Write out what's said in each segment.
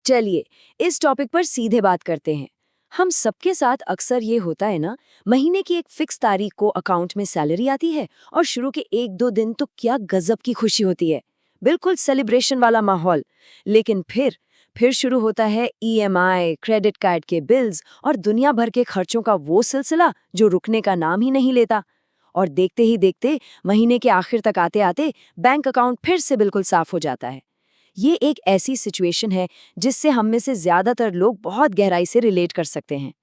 चलिए इस टॉपिक पर सीधे बात करते हैं। हम सबके साथ अक्सर ये होता है ना, महीने की एक फिक्स तारीख को अकाउंट में सैलरी आती है और शुरू के 1-2 दिन तो क्या गजब की खुशी होती है, बिल्कुल सेलिब्रेशन वाला माहौल। लेकिन फिर शुरू होता है ईएमआई, क्रेडिट कार्ड के बिल्स और दुनिया भर के खर्चों का वो सिलसिला जो रुकने का नाम ही नहीं लेता। और देखते ही देखते महीने के आखिर तक आते आते बैंक अकाउंट फिर से बिल्कुल साफ हो जाता है। ये एक ऐसी सिचुएशन है जिससे हम में से ज्यादातर लोग बहुत गहराई से रिलेट कर सकते हैं।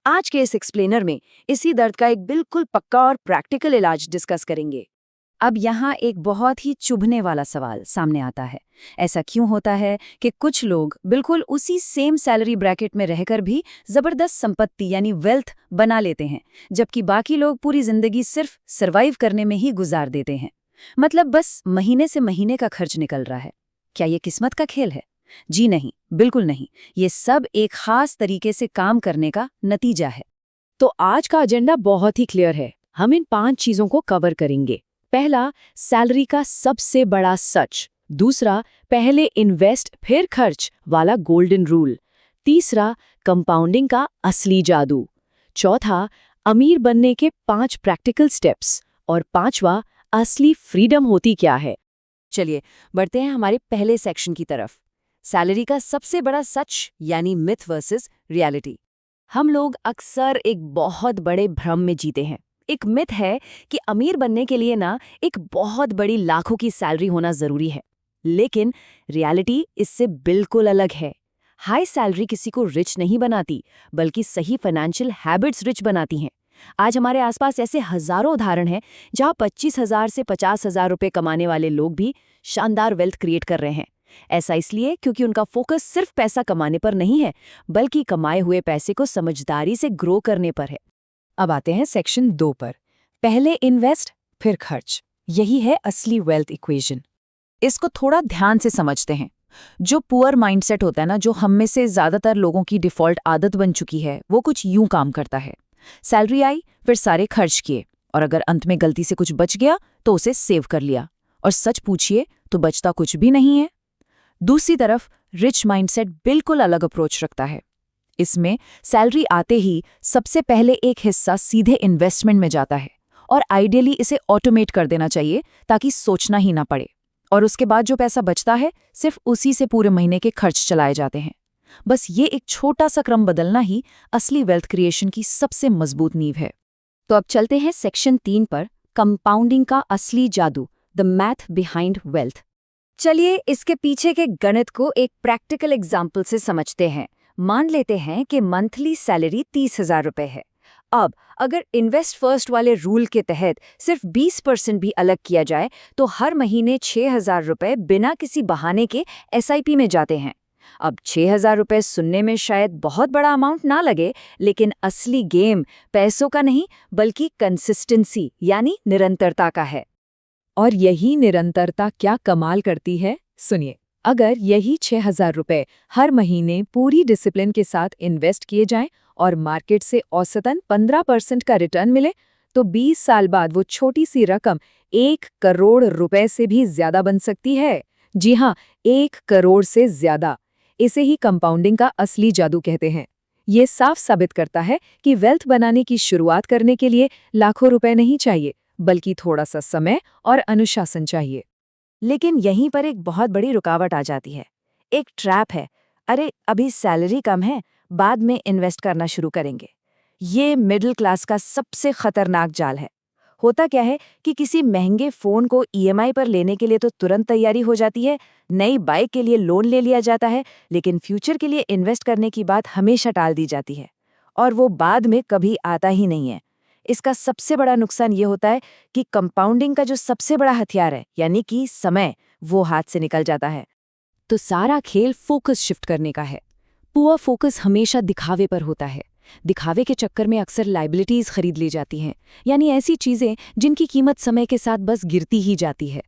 आज के इस एक्सप्लेनर में इसी दर्द का एक बिल्कुल पक्का और प्रैक्टिकल इलाज डिस्कस करेंगे। अब यहाँ एक बहुत ही चुभने वाला सवाल सामने आता है। ऐसा क्यों होता है कि कुछ लोग बिल्कुल उसी सेम सैलरी ब्रैकेट में रहकर भी जबरदस्त संपत्ति यानी वेल्थ बना लेते हैं, जबकि बाकी लोग पूरी जिंदगी सिर्फ सर्वाइव करने में ही गुजार देते हैं? मतलब बस महीने से महीने का खर्च निकल रहा है। क्या ये किस्मत का खेल है? जी नहीं, बिल्कुल नहीं। ये सब एक खास तरीके से काम करने का नतीजा है। तो आज का एजेंडा बहुत ही क्लियर है। हम इन 5 चीजों को कवर करेंगे। पहला, सैलरी का सबसे बड़ा सच। दूसरा, पहले इन्वेस्ट फिर खर्च वाला गोल्डन रूल। तीसरा, कंपाउंडिंग का असली जादू। चौथा, अमीर बनने के 5 प्रैक्टिकल स्टेप्स। और पांचवा, असली फ्रीडम होती क्या है। चलिए बढ़ते हैं हमारे पहले सेक्शन की तरफ। सैलरी का सबसे बड़ा सच यानी मिथ वर्सेस रियलिटी। हम लोग अक्सर एक बहुत बड़े भ्रम में जीते हैं। एक मिथ है कि अमीर बनने के लिए ना एक बहुत बड़ी लाखों की सैलरी होना जरूरी है, लेकिन रियलिटी इससे बिल्कुल अलग है। हाई सैलरी किसी को रिच नहीं बनाती, बल्कि सही फाइनेंशियल हैबिट्स रिच बनाती हैं। आज हमारे आसपास ऐसे हजारों उदाहरण हैं जहां 25,000 से 50,000 रुपए कमाने वाले लोग भी शानदार वेल्थ क्रिएट कर रहे हैं। ऐसा इसलिए क्योंकि उनका फोकस सिर्फ पैसा कमाने पर नहीं है, बल्कि कमाए हुए पैसे को समझदारी से ग्रो करने पर है। अब आते हैं सेक्शन 2 पर। पहले इन्वेस्ट फिर खर्च। यही है असली वेल्थ इक्वेशन। इसको थोड़ा ध्यान से समझते हैं। जो पुअर माइंडसेट होता है ना, जो हम में से ज्यादातर लोगों की डिफॉल्ट आदत बन चुकी है, वो कुछ यूं काम करता है। सैलरी आई, फिर सारे खर्च किए, और अगर अंत में गलती से कुछ बच गया तो उसे सेव कर लिया। और सच पूछिए तो बचता कुछ भी नहीं है। दूसरी तरफ रिच माइंडसेट बिल्कुल अलग अप्रोच रखता है। इसमें सैलरी आते ही सबसे पहले एक हिस्सा सीधे इन्वेस्टमेंट में जाता है, और आइडियली इसे ऑटोमेट कर देना चाहिए ताकि सोचना ही ना पड़े। और उसके बाद जो पैसा बचता है, सिर्फ उसी से पूरे महीने के खर्च चलाए जाते हैं। बस ये एक छोटा सा क्रम बदलना ही असली वेल्थ क्रिएशन की सबसे मजबूत नींव है। तो अब चलते हैं सेक्शन 3 पर, कंपाउंडिंग का असली जादू, द मैथ बिहाइंड वेल्थ। चलिए इसके पीछे के गणित को एक प्रैक्टिकल एग्जाम्पल से समझते हैं। मान लेते हैं कि मंथली सैलरी 30,000 रुपए है। अब अगर इन्वेस्ट फर्स्ट वाले रूल के तहत सिर्फ 20% भी अलग किया जाए तो हर महीने 6,000 रुपए बिना किसी बहाने के एसआईपी में जाते हैं। अब 6,000 रुपए सुनने में शायद बहुत बड़ा अमाउंट ना लगे, लेकिन असली गेम पैसों का नहीं बल्कि कंसिस्टेंसी यानी निरंतरता का है। और यही निरंतरता क्या कमाल करती है, सुनिए। अगर यही 6,000 रुपए हर महीने पूरी डिसिप्लिन के साथ इन्वेस्ट किए जाएं और मार्केट से औसतन 15% का रिटर्न मिले, तो 20 साल बाद वो छोटी सी रकम 1 करोड़ रुपए से भी ज्यादा बन सकती है। जी हाँ, 1 करोड़ से ज्यादा। इसे ही कंपाउंडिंग का असली जादू कहते हैं। ये साफ साबित करता है कि वेल्थ बनाने की शुरुआत करने के लिए लाखों रुपए नहीं चाहिए, बल्कि थोड़ा सा समय और अनुशासन चाहिए। लेकिन यहीं पर एक बहुत बड़ी रुकावट आ जाती है। एक ट्रैप है, अरे अभी सैलरी कम है, बाद में इन्वेस्ट करना शुरू करेंगे। ये मिडिल क्लास का सबसे खतरनाक जाल है। होता क्या है कि किसी महंगे फोन को ईएमआई पर लेने के लिए तो तुरंत तैयारी हो जाती है, नई बाइक के लिए लोन ले लिया जाता है, लेकिन फ्यूचर के लिए इन्वेस्ट करने की बात हमेशा टाल दी जाती है, और वो बाद में कभी आता ही नहीं है। इसका सबसे बड़ा नुकसान ये होता है कि कंपाउंडिंग का जो सबसे बड़ा हथियार है यानी कि समय, वो हाथ से निकल जाता है। तो सारा खेल फोकस शिफ्ट करने का है। पुअर फोकस हमेशा दिखावे पर होता है। दिखावे के चक्कर में अक्सर लाइबिलिटीज खरीद ली जाती हैं, यानी ऐसी चीजें जिनकी कीमत समय के साथ बस गिरती ही जाती है।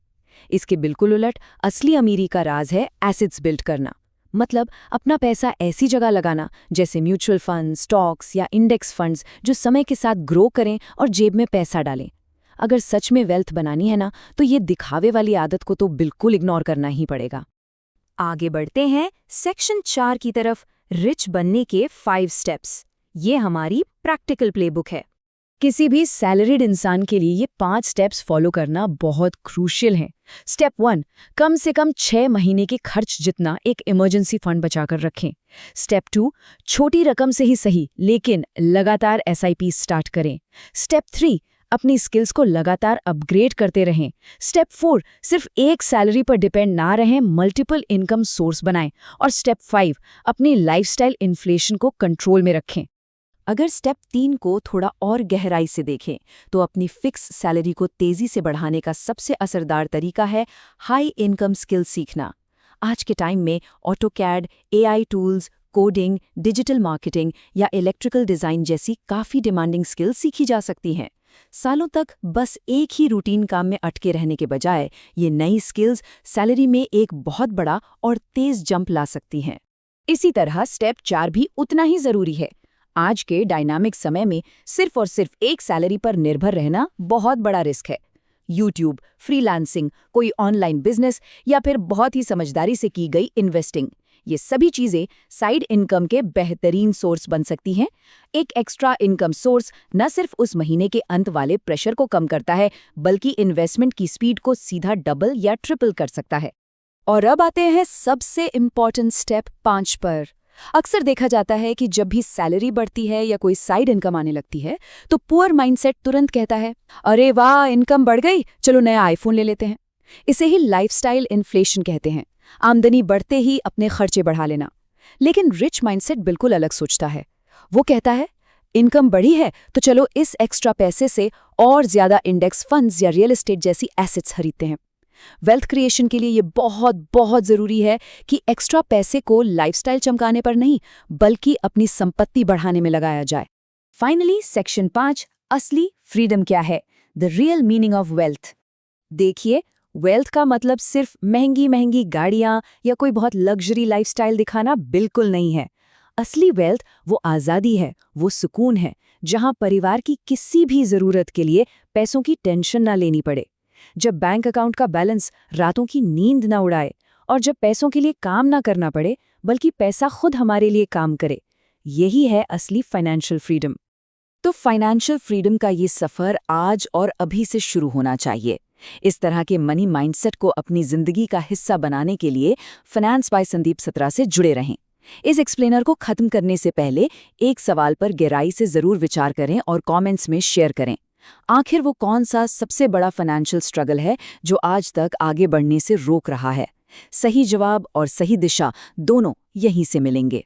इसके बिल्कुल उलट असली अमीरी का राज है एसेट्स बिल्ड करना। मतलब अपना पैसा ऐसी जगह लगाना जैसे म्यूचुअल फंड, स्टॉक्स या इंडेक्स फंड्स, जो समय के साथ ग्रो करें और जेब में पैसा डालें। अगर सच में वेल्थ बनानी है ना, तो ये दिखावे वाली आदत को तो बिल्कुल इग्नोर करना ही पड़ेगा। आगे बढ़ते हैं सेक्शन 4 की तरफ, रिच बनने के 5 स्टेप्स। ये हमारी प्रैक्टिकल प्लेबुक है। किसी भी सैलरीड इंसान के लिए ये 5 स्टेप्स फॉलो करना बहुत क्रूशियल है। स्टेप 1, कम से कम 6 महीने के खर्च जितना एक इमरजेंसी फंड बचाकर रखें। स्टेप 2, छोटी रकम से ही सही लेकिन लगातार एसआईपी स्टार्ट करें। स्टेप 3, अपनी स्किल्स को लगातार अपग्रेड करते रहें। स्टेप 4, सिर्फ एक सैलरी पर डिपेंड ना रहें, मल्टीपल इनकम सोर्स बनाएं। और स्टेप 5, अपनी लाइफस्टाइल इन्फ्लेशन को कंट्रोल में रखें। अगर स्टेप 3 को थोड़ा और गहराई से देखें तो अपनी फिक्स सैलरी को तेजी से बढ़ाने का सबसे असरदार तरीका है हाई इनकम स्किल सीखना। आज के टाइम में AutoCAD, AI tools, coding, digital marketing या इलेक्ट्रिकल डिज़ाइन जैसी काफ़ी डिमांडिंग स्किल्स सीखी जा सकती हैं। सालों तक बस एक ही रूटीन काम में अटके रहने के बजाय ये नई स्किल्स सैलरी में एक बहुत बड़ा और तेज जंप ला सकती हैं। इसी तरह स्टेप 4 भी उतना ही ज़रूरी है। आज के डायनामिक समय में सिर्फ और सिर्फ एक सैलरी पर निर्भर रहना बहुत बड़ा रिस्क है। यूट्यूब, फ्रीलांसिंग, कोई ऑनलाइन बिजनेस या फिर बहुत ही समझदारी से की गई इन्वेस्टिंग, ये सभी चीज़ें साइड इनकम के बेहतरीन सोर्स बन सकती हैं। एक एक्स्ट्रा इनकम सोर्स न सिर्फ उस महीने के अंत वाले प्रेशर को कम करता है, बल्कि इन्वेस्टमेंट की स्पीड को सीधा डबल या ट्रिपल कर सकता है। और अब आते हैं सबसे इम्पॉर्टेंट स्टेप 5 पर। अक्सर देखा जाता है कि जब भी सैलरी बढ़ती है या कोई साइड इनकम आने लगती है तो पुअर माइंडसेट तुरंत कहता है, अरे वाह, इनकम बढ़ गई, चलो नया आईफोन ले लेते हैं। इसे ही लाइफस्टाइल इन्फ्लेशन कहते हैं, आमदनी बढ़ते ही अपने खर्चे बढ़ा लेना। लेकिन रिच माइंडसेट बिल्कुल अलग सोचता है। वो कहता है, इनकम बढ़ी है तो चलो इस एक्स्ट्रा पैसे से और ज्यादा इंडेक्स फंड्स या रियल एस्टेट जैसी एसेट्स खरीदते हैं। वेल्थ क्रिएशन के लिए ये बहुत बहुत ज़रूरी है कि एक्स्ट्रा पैसे को लाइफस्टाइल चमकाने पर नहीं, बल्कि अपनी संपत्ति बढ़ाने में लगाया जाए। फाइनली सेक्शन 5, असली फ्रीडम क्या है, the real meaning of wealth. देखिए, वेल्थ का मतलब सिर्फ महंगी महंगी गाड़ियाँ या कोई बहुत लग्जरी लाइफस्टाइल दिखाना बिल्कुल नहीं है। असली वेल्थ वो आज़ादी है, वो सुकून है, जहाँ परिवार की किसी भी ज़रूरत के लिए पैसों की टेंशन ना लेनी पड़े, जब बैंक अकाउंट का बैलेंस रातों की नींद ना उड़ाए, और जब पैसों के लिए काम ना करना पड़े बल्कि पैसा खुद हमारे लिए काम करे। यही है असली फाइनेंशियल फ्रीडम। तो फाइनेंशियल फ्रीडम का ये सफ़र आज और अभी से शुरू होना चाहिए। इस तरह के मनी माइंडसेट को अपनी जिंदगी का हिस्सा बनाने के लिए फाइनेंस बाय संदीप सत्रा से जुड़े रहें। इस एक्सप्लेनर को खत्म करने से पहले एक सवाल पर गहराई से ज़रूर विचार करें और कमेंट्स में शेयर करें। आखिर वो कौन सा सबसे बड़ा फाइनेंशियल स्ट्रगल है जो आज तक आगे बढ़ने से रोक रहा है? सही जवाब और सही दिशा दोनों यहीं से मिलेंगे।